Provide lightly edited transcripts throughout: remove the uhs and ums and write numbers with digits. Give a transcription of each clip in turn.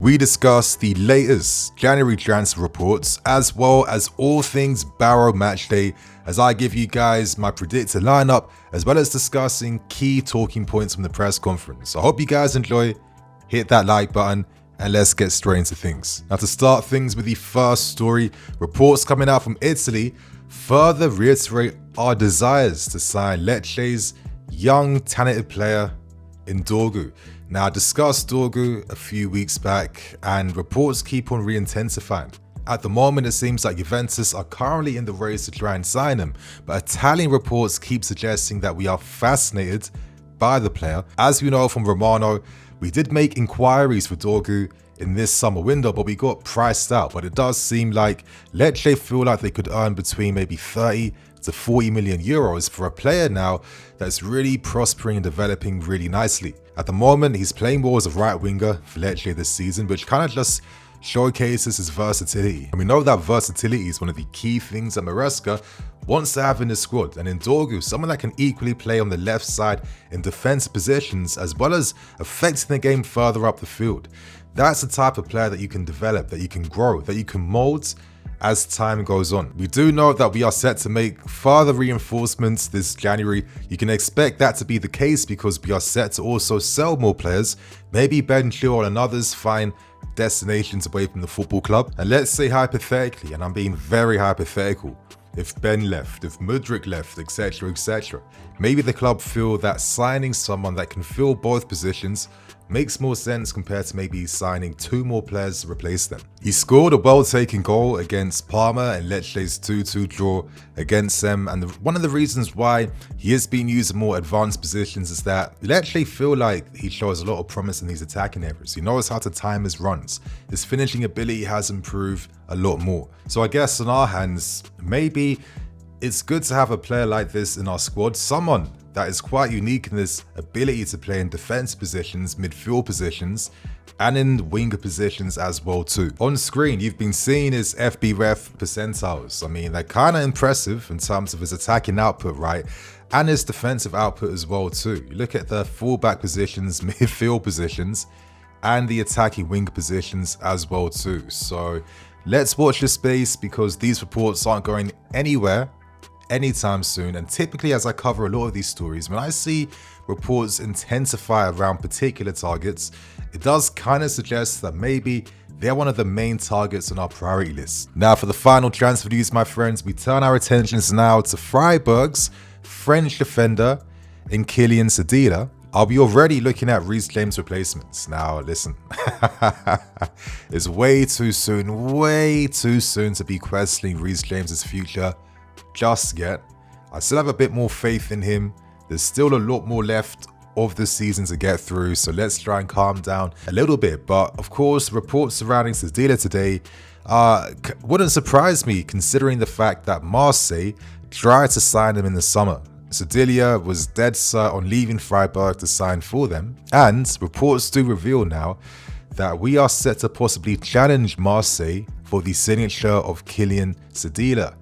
We discuss the latest January transfer reports as well as all things Barrow matchday as I give you guys my predicted lineup as well as discussing key talking points from the press conference. I hope you guys enjoy, hit that like button and let's get straight into things. Now to start things with the first story, reports coming out from Italy further reiterate our desires to sign Lecce's young talented player in Dorgu. Now, I discussed Dorgu a few weeks back and reports keep on re-intensifying. At the moment, it seems like Juventus are currently in the race to try and sign him, but Italian reports keep suggesting that we are fascinated by the player. As we know from Romano, we did make inquiries for Dorgu in this summer window, but we got priced out. But it does seem like Lecce feel like they could earn between maybe 30 to 40 million euros for a player now that's really prospering and developing really nicely. At the moment, he's playing more as a right winger for Lecce this season, which kind of just showcases his versatility. And we know that versatility is one of the key things that Maresca wants to have in his squad. And in Dorgu, someone that can equally play on the left side in defensive positions as well as affecting the game further up the field. That's the type of player that you can develop, that you can grow, that you can mold as time goes on. We do know that we are set to make further reinforcements this January. You can expect that to be the case because we are set to also sell more players. Maybe Ben Chilwell and others find destinations away from the football club. And let's say hypothetically, and I'm being very hypothetical, if Ben left, if Mudryk left, etc, etc, maybe the club feel that signing someone that can fill both positions makes more sense compared to maybe signing two more players to replace them. He scored a well-taken goal against Parma and Lecce's 2-2 draw against them, and one of the reasons why he is being used in more advanced positions is that Lecce feel like he shows a lot of promise in these attacking areas. He knows how to time his runs. His finishing ability has improved a lot more. So I guess on our hands, maybe it's good to have a player like this in our squad, someone that is quite unique in his ability to play in defense positions, midfield positions, and in winger positions as well too. On screen, you've been seeing his FBref percentiles. I mean, they're kind of impressive in terms of his attacking output, right? And his defensive output as well too. You look at the fullback positions, midfield positions, and the attacking winger positions as well too. So let's watch this space because these reports aren't going anywhere anytime soon. And typically, as I cover a lot of these stories, when I see reports intensify around particular targets, it does kind of suggest that maybe they're one of the main targets on our priority list. Now for the final transfer news, my friends, we turn our attentions now to Freiburg's French defender in Kiliann Sildillia. Are we already looking at Reece James replacements? Now listen, it's way too soon to be questioning Reece James's future just yet. I still have a bit more faith in him. There's still a lot more left of the season to get through, so let's try and calm down a little bit. But of course, reports surrounding Sidillia today wouldn't surprise me considering the fact that Marseille tried to sign him in the summer. Sidillia was dead set on leaving Freiburg to sign for them, and reports do reveal now that we are set to possibly challenge Marseille for the signature of Kiliann Sildillia.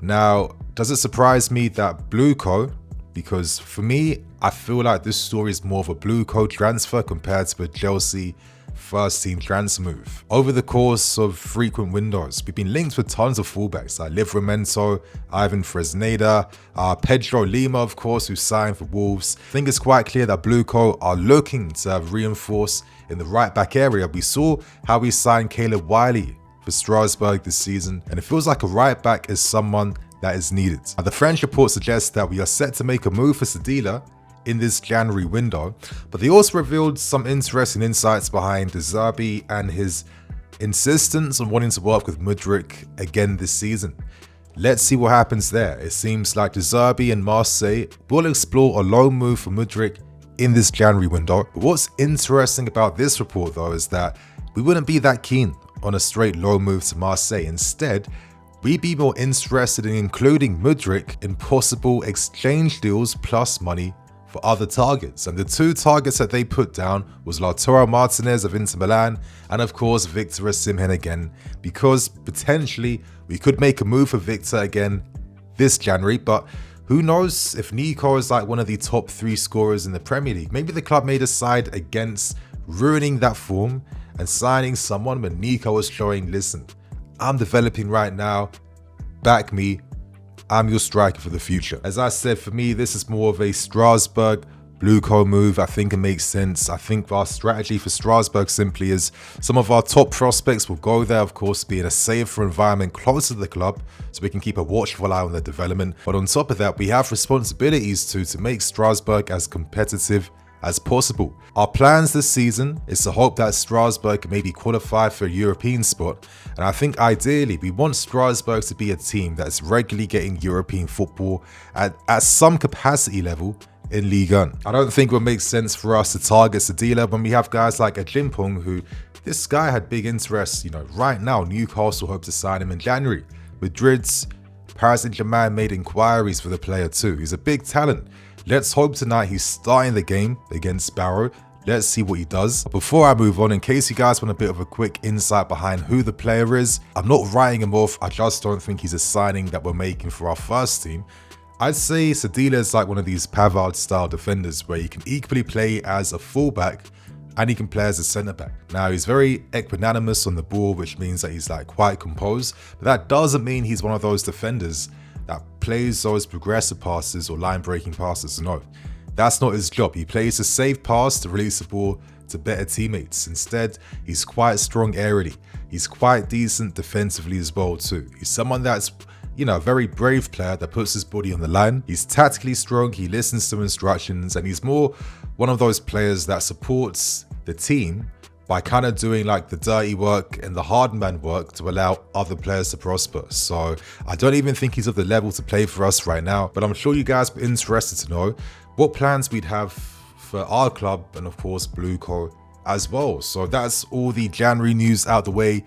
Now, does it surprise me that Blueco, because for me, I feel like this story is more of a Blueco transfer compared to a Chelsea first team transfer move. Over the course of frequent windows, we've been linked with tons of fullbacks like Livramento, Ivan Fresneda, Pedro Lima, of course, who signed for Wolves. I think it's quite clear that Blueco are looking to reinforce in the right back area. We saw how we signed Caleb Wiley for Strasbourg this season, and it feels like a right back is someone that is needed. Now, the French report suggests that we are set to make a move for Sidillia in this January window, but they also revealed some interesting insights behind De Zerbi and his insistence on wanting to work with Mudryk again this season. Let's see what happens there. It seems like De Zerbi and Marseille will explore a loan move for Mudryk in this January window. But what's interesting about this report though is that we wouldn't be that keen on a straight loan move to Marseille. Instead, we'd be more interested in including Mudryk in possible exchange deals plus money for other targets. And the two targets that they put down was Lautaro Martinez of Inter Milan and of course Victor Osimhen again, because potentially we could make a move for Victor again this January, but Who knows if Nico is like one of the top 3 scorers in the Premier League. Maybe the club may decide against ruining that form and signing someone when Nico is showing, listen, I'm developing right now, back me, I'm your striker for the future. As I said, for me, this is more of a Strasbourg blue coat move. I think it makes sense. I think our strategy for Strasbourg simply is some of our top prospects will go there, of course, be in a safer environment closer to the club so we can keep a watchful eye on their development. But on top of that, we have responsibilities to make Strasbourg as competitive as possible. Our plans this season is to hope that Strasbourg can maybe qualify for a European spot, and I think ideally we want Strasbourg to be a team that's regularly getting European football at some capacity level in Ligue 1. I don't think it would make sense for us to target Sidillia when we have guys like Jimpong, who this guy had big interest, right now Newcastle hope to sign him in January. Madrid's Paris Saint-Germain made inquiries for the player too. He's a big talent. Let's hope tonight he's starting the game against Barrow. Let's see what he does. Before I move on, in case you guys want a bit of a quick insight behind who the player is, I'm not writing him off. I just don't think he's a signing that we're making for our first team. I'd say Sidillia is like one of these Pavard style defenders where he can equally play as a fullback and he can play as a centre back. Now he's very equanimous on the ball, which means that he's like quite composed, but that doesn't mean he's one of those defenders that plays those progressive passes or line breaking passes. No, that's not his job. He plays a safe pass to release the ball to better teammates. Instead, he's quite strong aerially. He's quite decent defensively as well too. He's someone that's a very brave player that puts his body on the line. He's tactically strong, he listens to instructions, and he's more one of those players that supports the team by kind of doing like the dirty work and the hard man work to allow other players to prosper. So I don't even think he's of the level to play for us right now, but I'm sure you guys are interested to know what plans we'd have for our club and of course Blue Co as well. So that's all the January news out the way.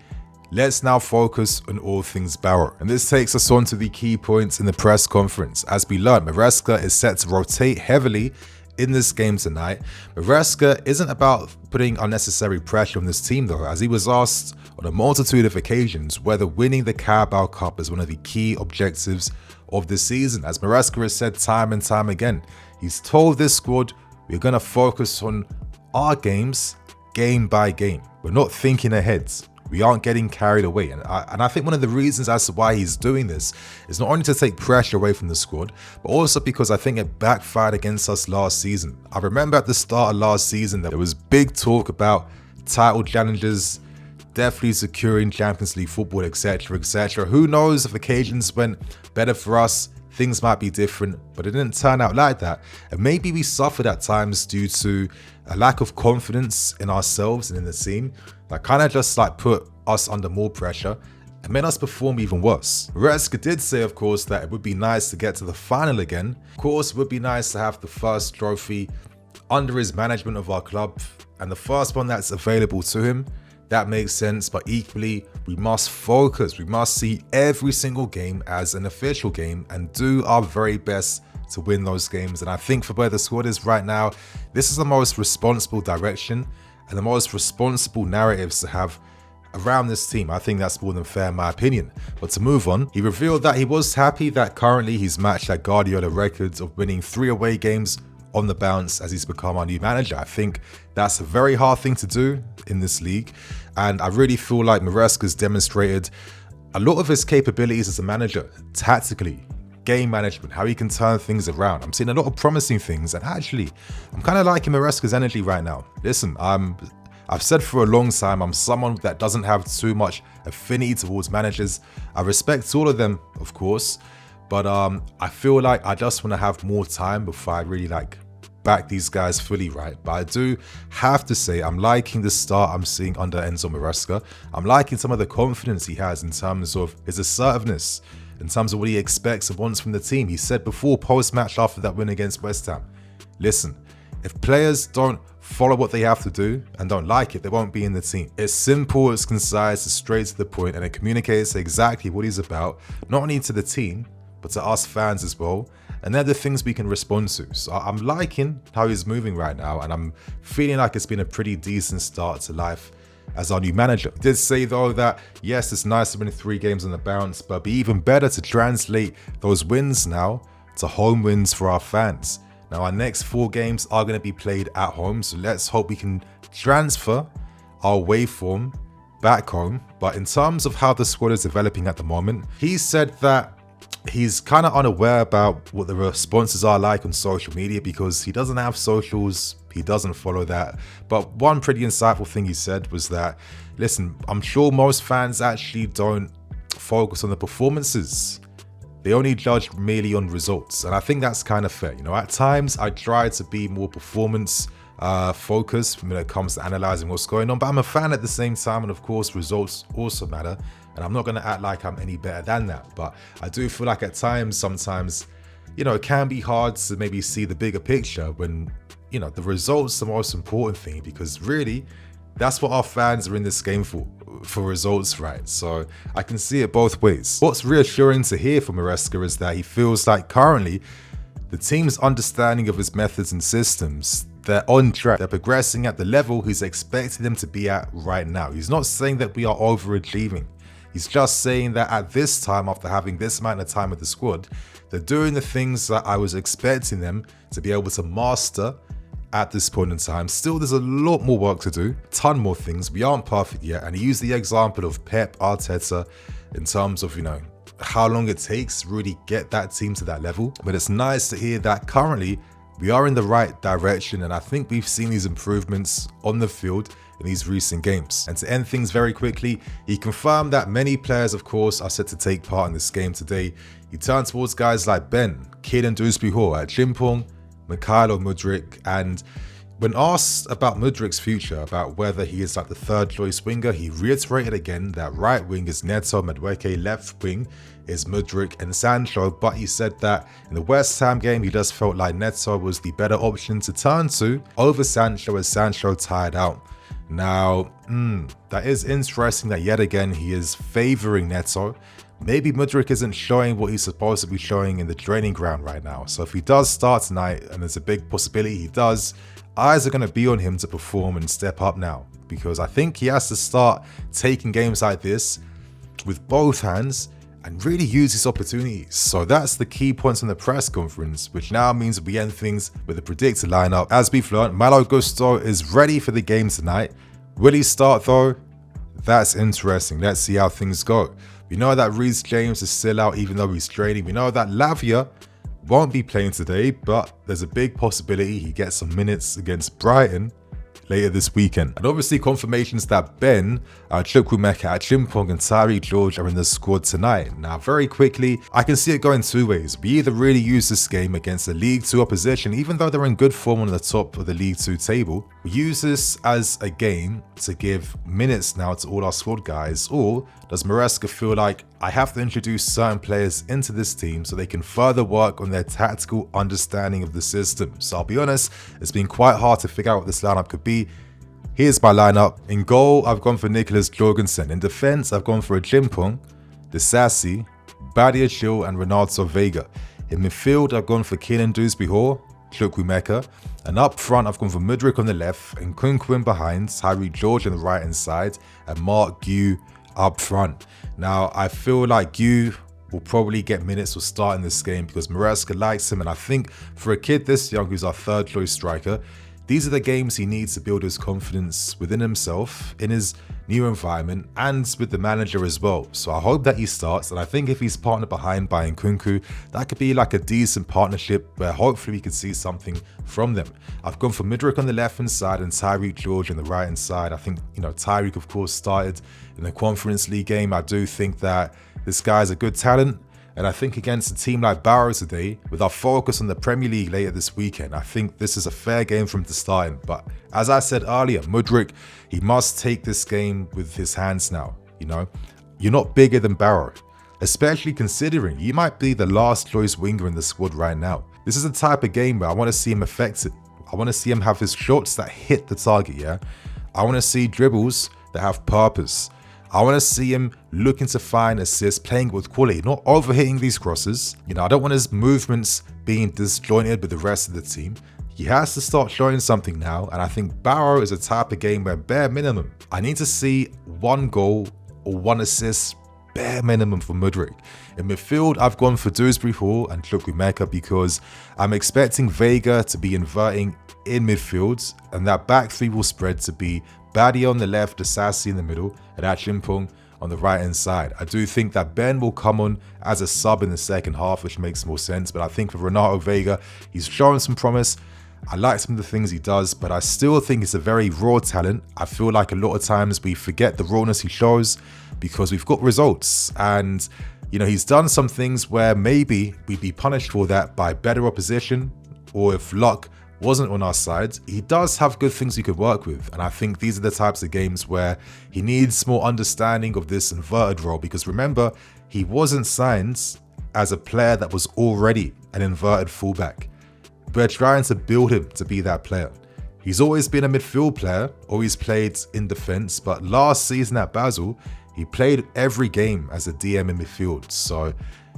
Let's now focus on all things Barrow. And this takes us on to the key points in the press conference. As we learned, Maresca is set to rotate heavily in this game tonight. Maresca isn't about putting unnecessary pressure on this team though, as he was asked on a multitude of occasions whether winning the Carabao Cup is one of the key objectives of this season. As Maresca has said time and time again, he's told this squad, we're going to focus on our games, game by game. We're not thinking ahead. We aren't getting carried away. And I think one of the reasons as to why he's doing this is not only to take pressure away from the squad, but also because I think it backfired against us last season. I remember at the start of last season, there was big talk about title challenges, definitely securing Champions League football, etc., etc. Who knows if occasions went better for us, things might be different, but it didn't turn out like that. And maybe we suffered at times due to a lack of confidence in ourselves and in the team that kind of just like put us under more pressure and made us perform even worse. Maresca did say, of course, that it would be nice to get to the final again. Of course, it would be nice to have the first trophy under his management of our club and the first one that's available to him. That makes sense, but equally, we must focus. We must see every single game as an official game and do our very best to win those games. And I think for where the squad is right now, this is the most responsible direction and the most responsible narratives to have around this team. I think that's more than fair in my opinion. But to move on, he revealed that he was happy that currently he's matched that Guardiola records of winning 3 away games on the bounce as he's become our new manager. I think that's a very hard thing to do in this league, and I really feel like Maresca's demonstrated a lot of his capabilities as a manager, tactically, game management, how he can turn things around. I'm seeing a lot of promising things, and actually, I'm kind of liking Maresca's energy right now. Listen, I've said for a long time, I'm someone that doesn't have too much affinity towards managers. I respect all of them, of course, but I feel like I just want to have more time before I really back these guys fully, right? But I do have to say I'm liking the start I'm seeing under Enzo Maresca. I'm liking some of the confidence he has in terms of his assertiveness, in terms of what he expects and wants from the team. He said before post-match after that win against West Ham, listen, if players don't follow what they have to do and don't like it, they won't be in the team. It's simple, it's concise, it's straight to the point, and it communicates exactly what he's about, not only to the team, but to us fans as well. And they're the things we can respond to. So I'm liking how he's moving right now, and I'm feeling like it's been a pretty decent start to life as our new manager. He did say though that yes, it's nice to win 3 games on the bounce, but it'd be even better to translate those wins now to home wins for our fans. Now our next 4 games are going to be played at home, so let's hope we can transfer our waveform back home. But in terms of how the squad is developing at the moment, he said that he's kind of unaware about what the responses are like on social media because he doesn't have socials, he doesn't follow that. But one pretty insightful thing he said was that, listen, I'm sure most fans actually don't focus on the performances. They only judge merely on results. And I think that's kind of fair. You know, at times I try to be more performance focused when it comes to analyzing what's going on, but I'm a fan at the same time, and of course results also matter, and I'm not going to act like I'm any better than that. But I do feel like at times, sometimes, you know, it can be hard to maybe see the bigger picture when, you know, the results are the most important thing, because really that's what our fans are in this game for results, right? So I can see it both ways. What's reassuring to hear from Maresca is that he feels like currently the team's understanding of his methods and systems, they're on track. They're progressing at the level he's expecting them to be at right now. He's not saying that we are overachieving. He's just saying that at this time, after having this amount of time with the squad, they're doing the things that I was expecting them to be able to master at this point in time. Still, there's a lot more work to do, a ton more things. We aren't perfect yet. And he used the example of Pep, Arteta, in terms of, you know, how long it takes to really get that team to that level. But it's nice to hear that currently we are in the right direction, and I think we've seen these improvements on the field in these recent games. And to end things very quickly, he confirmed that many players, of course, are set to take part in this game today. He turned towards guys like Ben, Kiliann Sildillia, Chimpong, Mikhailo Mudryk, and when asked about Mudryk's future, about whether he is like the third choice winger, he reiterated again that right wing is Neto, Mudryk, left wing is Mudryk and Sancho, but he said that in the West Ham game he just felt like Neto was the better option to turn to over Sancho, as Sancho tired out. Now, that is interesting that yet again he is favouring Neto. Maybe Mudryk isn't showing what he's supposed to be showing in the training ground right now. So if he does start tonight, and there's a big possibility he does, eyes are going to be on him to perform and step up now, because I think he has to start taking games like this with both hands and really use his opportunities. So that's the key points in the press conference, which now means we end things with a predicted lineup. As we've learned, Malo Gusto is ready for the game tonight. Will he start though? That's interesting. Let's see how things go. We know that Reece James is still out even though he's training. We know that Lavia won't be playing today, but there's a big possibility he gets some minutes against Brighton later this weekend. And obviously confirmations that Ben, Chukwuemeka, Chimpong and Tyreek George are in the squad tonight. Now very quickly, I can see it going two ways. We either really use this game against the League 2 opposition, even though they're in good form on the top of the League 2 table. We use this as a game to give minutes now to all our squad guys, or does Maresca feel like I have to introduce certain players into this team so they can further work on their tactical understanding of the system? So I'll be honest, it's been quite hard to figure out what this lineup could be. Here's my lineup. In goal, I've gone for Nicholas Jorgensen. In defense, I've gone for a Chimpong, Disasi, Badia Chil and Ronaldo Vega. In midfield, I've gone for Kiliann Sildillia, Chukwuemeka, and up front I've gone for Mudryk on the left, and Nkunku behind, Tyreek George on the right hand side, and Mark Gu up front. Now I feel like Gu will probably get minutes or start in this game because Maresca likes him, and I think for a kid this young who's our third choice striker, these are the games he needs to build his confidence within himself, in his new environment, and with the manager as well. So I hope that he starts, and I think if he's partnered behind by Nkunku, that could be like a decent partnership where hopefully we could see something from them. I've gone for Mudryk on the left hand side and Tyreek George on the right hand side. I think, you know, Tyreek of course started in the Conference League game. I do think that this guy's a good talent. And I think against a team like Barrow today, with our focus on the Premier League later this weekend, I think this is a fair game for him to start in. But as I said earlier, Mudryk, he must take this game with his hands now. You know, you're not bigger than Barrow, especially considering you might be the last choice winger in the squad right now. This is a type of game where I want to see him effective. I want to see him have his shots that hit the target, yeah? I want to see dribbles that have purpose. I want to see him looking to find assists, playing with quality, not overhitting these crosses. You know, I don't want his movements being disjointed with the rest of the team. He has to start showing something now, and I think Barrow is a type of game where bare minimum, I need to see one goal or one assist bare minimum for Mudryk. In midfield, I've gone for Dewsbury Hall and Chukwuemeka because I'm expecting Vega to be inverting in midfield, and that back three will spread to be Badia on the left, Asasi in the middle, and Achimpong on the right hand side. I do think that Ben will come on as a sub in the second half, which makes more sense, but I think for Renato Vega, he's showing some promise. I like some of the things he does, but I still think he's a very raw talent. I feel like a lot of times we forget the rawness he shows because we've got results. And, you know, he's done some things where maybe we'd be punished for that by better opposition, or if luck wasn't on our side. He does have good things he could work with. And I think these are the types of games where he needs more understanding of this inverted role, because remember, he wasn't signed as a player that was already an inverted fullback. We're trying to build him to be that player. He's always been a midfield player, always played in defense, but last season at Basel, he played every game as a DM in midfield. So,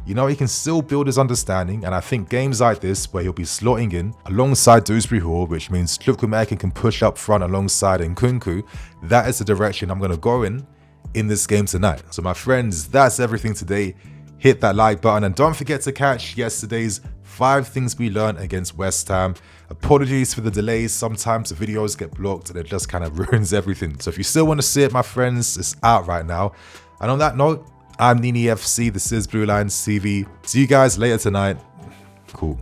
you know, he can still build his understanding, and I think games like this where he'll be slotting in alongside Dewsbury Hall, which means Chukwuemeka can push up front alongside Nkunku, that is the direction I'm going to go in this game tonight. So my friends, that's everything today. Hit that like button and don't forget to catch yesterday's 5 things we learned against West Ham. Apologies for the delays. Sometimes the videos get blocked and it just kind of ruins everything. So if you still want to see it, my friends, it's out right now. And on that note, I'm Nini FC. This is BlueLionsTV. See you guys later tonight. Cool.